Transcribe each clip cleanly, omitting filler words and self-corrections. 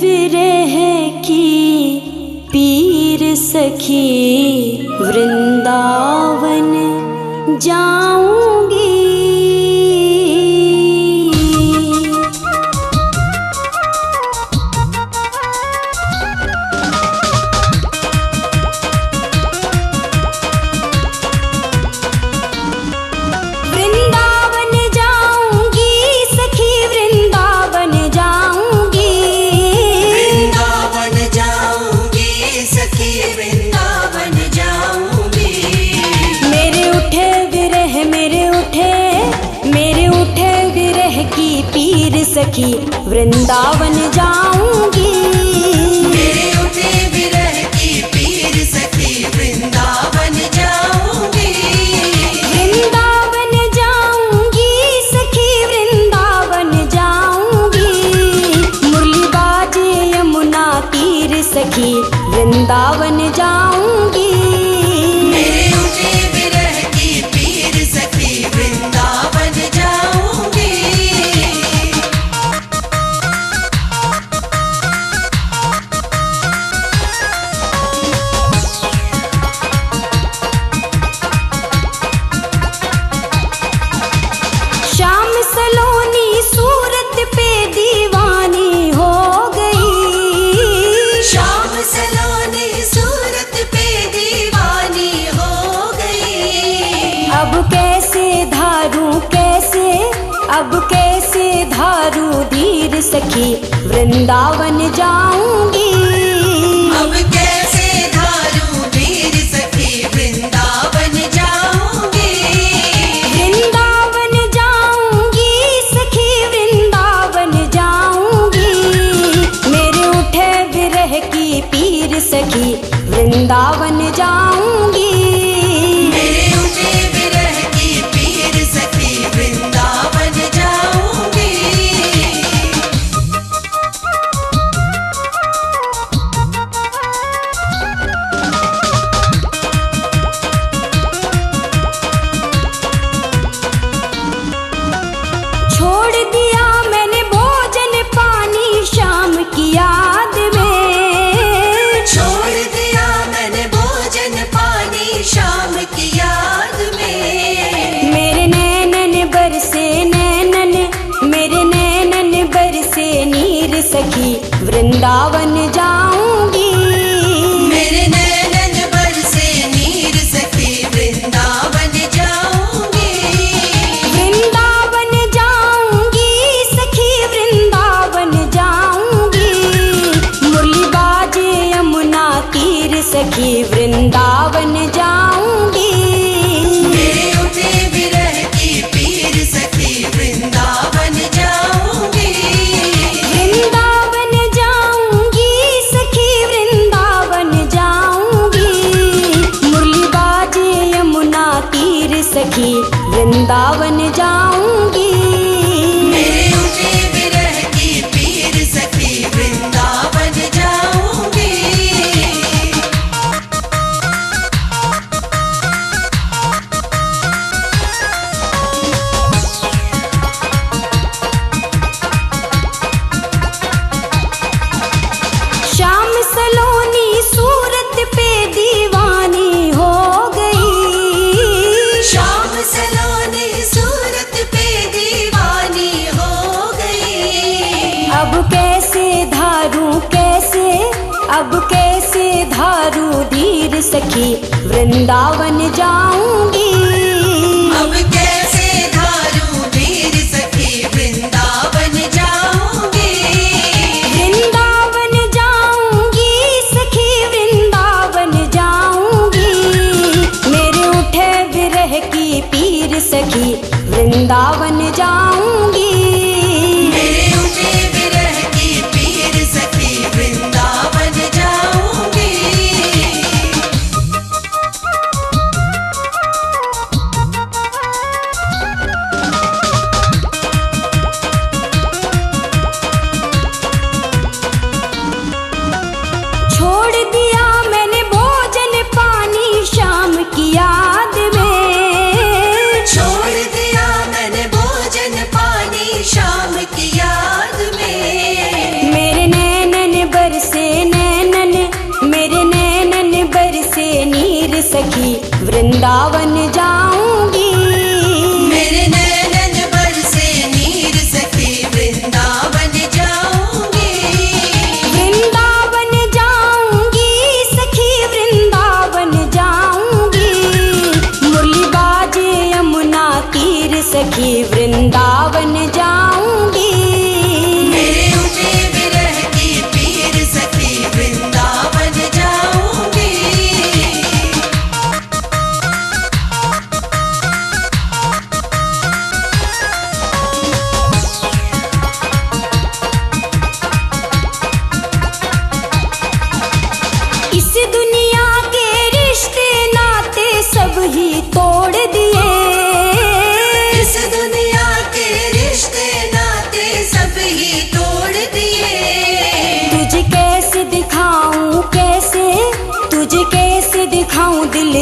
विरह की पीर सखी वृंदावन जाऊंगी। सखी वृंदावन जाऊंगी। मेरे उठे विरह की पीर सखी वृंदावन जाऊंगी। वृंदावन जाऊंगी सखी वृंदावन जाऊंगी। मुरली बाजे यमुना तीर सखी वृंदावन जाऊंगी। मेरे उठे विरह की पीर सखी वृंदावन जाऊंगी। श्याम सलोनी सूरत पे दीवानी हो गई। श्याम सलोनी सूरत पे दीवानी हो गई। अब कैसे धारू धीर सखी वृंदावन जाऊंगी। अब कैसे धारू धीर सखी वृंदावन जाऊंगी। वृंदावन जाऊंगी सखी वृंदावन जाऊंगी। मेरे उठे विरह की पीर सखी वृंदावन जाऊंगी। मेरे उठे विरह की पीर सखी वृंदावन जाऊंगी। छोड़ दिया मैंने भोजन पानी शाम की याद में। छोड़ दिया मैंने भोजन पानी शाम की याद में। मेरे नैनन बरसे नीर सखी वृंदावन जाऊंगी। मेरे नैनन बरसे नीर सखी वृंदावन जाऊंगी। वृंदावन जाऊंगी सखी वृंदावन जाऊंगी। मुरली बाजे यमुना तीर सखी वृंदावन जाऊंगी। मेरे उठे विरह की पीर सखी वृंदावन जाऊंगी। वृंदावन जाऊंगी सखी वृंदावन जाऊंगी। मुरली बाजे यमुना तीर सखी वृंदावन जाऊंगी। मेरे उठे विरह की पीर सखी वृंदावन जाऊंगी। श्याम सलोनी सूरत पे दीवानी हो गई। श्याम सलोनी सूरत पे दीवानी हो गई। अब कैसे धारू धीर सखी वृंदावन जाऊंगी। अब कैसे धारू धीर सखी वृंदावन जाऊंगी। वृंदावन जाऊंगी सखी वृंदावन जाऊंगी। मेरे उठे विरह की पीर सखी वृंदावन जाऊंगी। मेरे उठे विरह की पीर सखी वृंदावन जाऊंगी।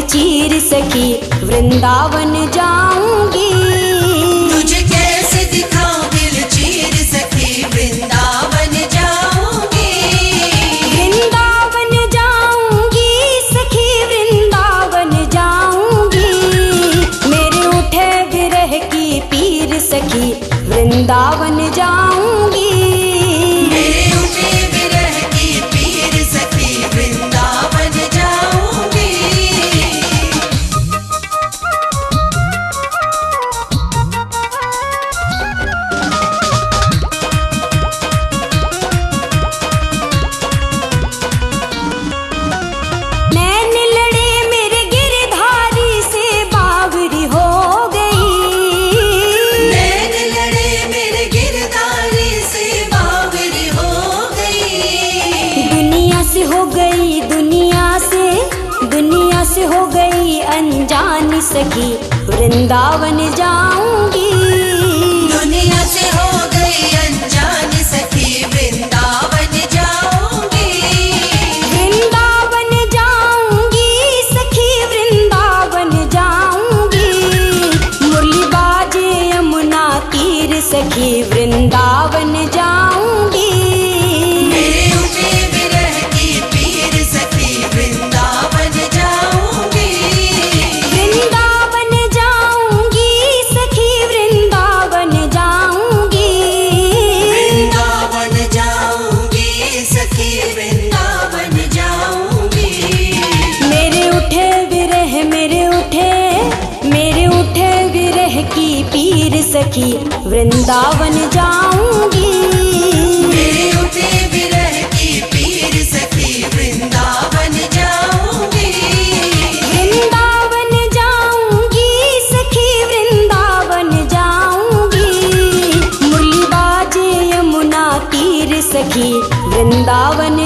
चीर सखी वृंदावन जाऊंगी। तुझे कैसे दिखाऊं दिल चीर सखी वृंदावन जाऊंगी। वृंदावन जाऊंगी सखी वृंदावन जाऊंगी। मेरे उठे विरह की पीर सखी वृंदावन जाऊंगी। मेरे उठे विरह की पीर सखी वृंदावन जाऊंगी। नैन लड़े मेरे गिरधारी से बावरी हो गई। नैन लड़े मेरे गिरधारी से बावरी हो गई। दुनिया से हो गई दुनिया से हो गई अनजान सखी वृंदावन जाऊंगी। दुनिया से हो गई अनजान सखी वृंदावन जाऊंगी। वृंदावन जाऊंगी सखी वृंदावन जाऊंगी। मुरली बाजे यमुना तीर सखी वृंदावन जाऊंगी। मेरे उठे विरह की पीर सखी वृंदावन जाऊंगी। वृंदावन जाऊंगी सखी वृंदावन जाऊंगी। वृंदावन जाऊंगी सखी वृंदावन जाऊंगी। मेरे उठे विरह की पीर सखी वृंदावन जाऊंगी। मेरे उठे विरह की पीर सखी वृंदावन जाऊंगी। वृंदावन जाऊंगी सखी वृंदावन जाऊंगी। मुरली बाजे यमुना तीर सखी वृंदावन